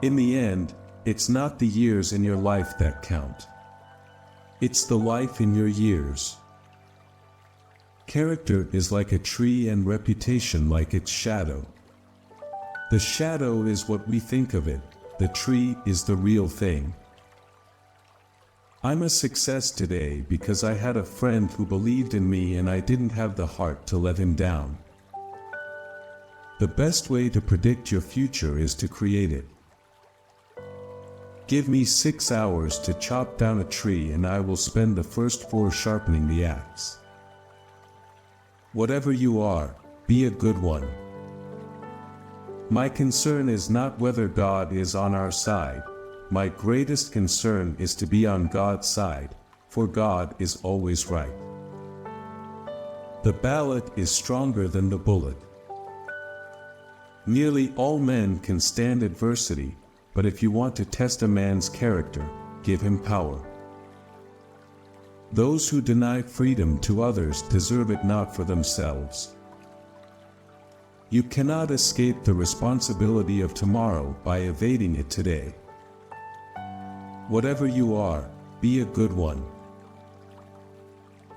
In the end, it's not the years in your life that count. It's the life in your years. Character is like a tree and reputation like its shadow. The shadow is what we think of it, the tree is the real thing. I'm a success today because I had a friend who believed in me and I didn't have the heart to let him down. The best way to predict your future is to create it. Give me 6 hours to chop down a tree and I will spend the first 4 sharpening the axe. Whatever you are, be a good one. My concern is not whether God is on our side. My greatest concern is to be on God's side, for God is always right. The ballot is stronger than the bullet. Nearly all men can stand adversity, but if you want to test a man's character, give him power. Those who deny freedom to others deserve it not for themselves. You cannot escape the responsibility of tomorrow by evading it today. Whatever you are, be a good one.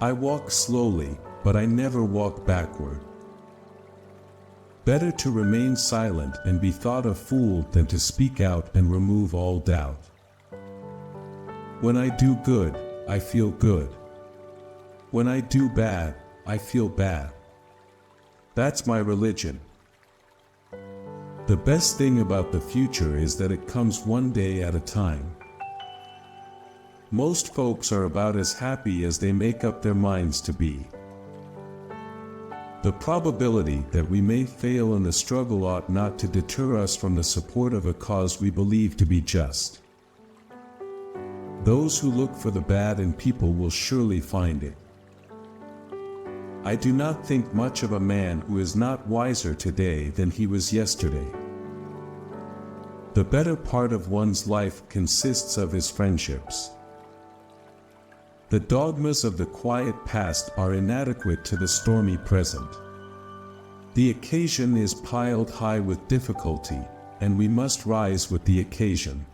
I walk slowly, but I never walk backward. Better to remain silent and be thought a fool than to speak out and remove all doubt. When I do good, I feel good. When I do bad, I feel bad. That's my religion. The best thing about the future is that it comes one day at a time. Most folks are about as happy as they make up their minds to be. The probability that we may fail in the struggle ought not to deter us from the support of a cause we believe to be just. Those who look for the bad in people will surely find it. I do not think much of a man who is not wiser today than he was yesterday. The better part of one's life consists of his friendships. The dogmas of the quiet past are inadequate to the stormy present. The occasion is piled high with difficulty, and we must rise with the occasion.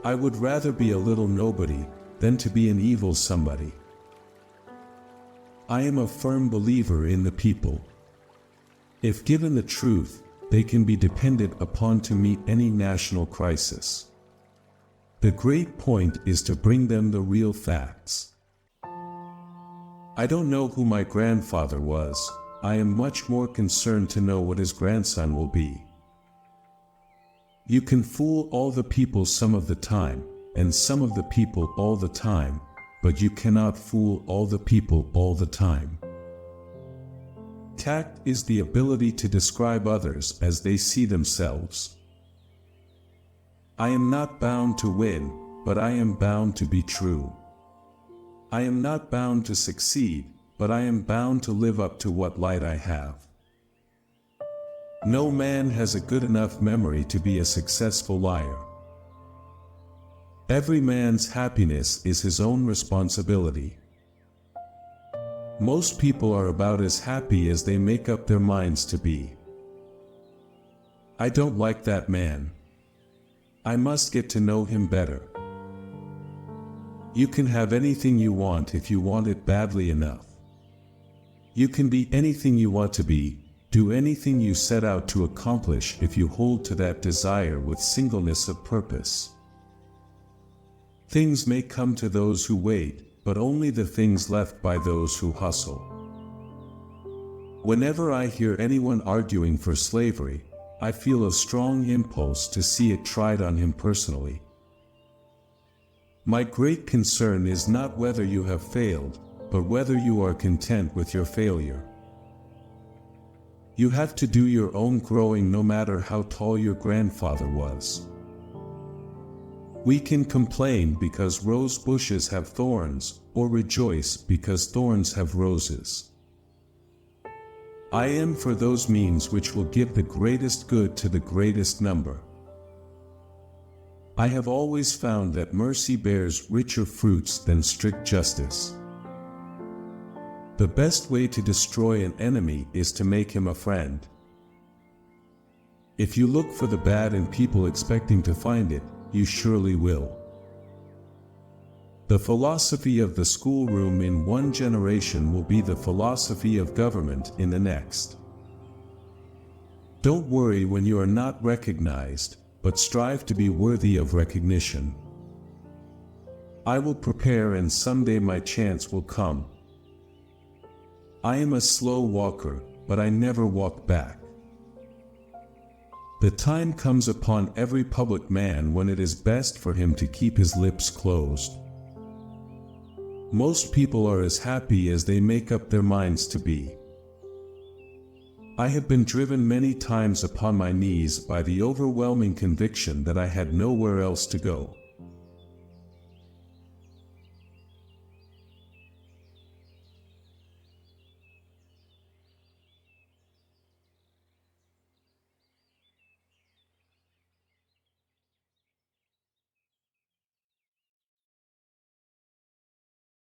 I would rather be a little nobody than to be an evil somebody. I am a firm believer in the people. If given the truth, they can be depended upon to meet any national crisis. The great point is to bring them the real facts. I don't know who my grandfather was. I am much more concerned to know what his grandson will be. You can fool all the people some of the time, and some of the people all the time, but you cannot fool all the people all the time. Tact is the ability to describe others as they see themselves. I am not bound to win, but I am bound to be true. I am not bound to succeed, but I am bound to live up to what light I have. No man has a good enough memory to be a successful liar. Every man's happiness is his own responsibility. Most people are about as happy as they make up their minds to be. I don't like that man. I must get to know him better. You can have anything you want if you want it badly enough. You can be anything you want to be, do anything you set out to accomplish if you hold to that desire with singleness of purpose. Things may come to those who wait, but only the things left by those who hustle. Whenever I hear anyone arguing for slavery, I feel a strong impulse to see it tried on him personally. My great concern is not whether you have failed, but whether you are content with your failure. You have to do your own growing no matter how tall your grandfather was. We can complain because rose bushes have thorns, or rejoice because thorns have roses. I am for those means which will give the greatest good to the greatest number. I have always found that mercy bears richer fruits than strict justice. The best way to destroy an enemy is to make him a friend. If you look for the bad in people expecting to find it, you surely will. The philosophy of the schoolroom in one generation will be the philosophy of government in the next. Don't worry when you are not recognized, but strive to be worthy of recognition. I will prepare, and someday my chance will come. I am a slow walker, but I never walk back. The time comes upon every public man when it is best for him to keep his lips closed. Most people are as happy as they make up their minds to be. I have been driven many times upon my knees by the overwhelming conviction that I had nowhere else to go.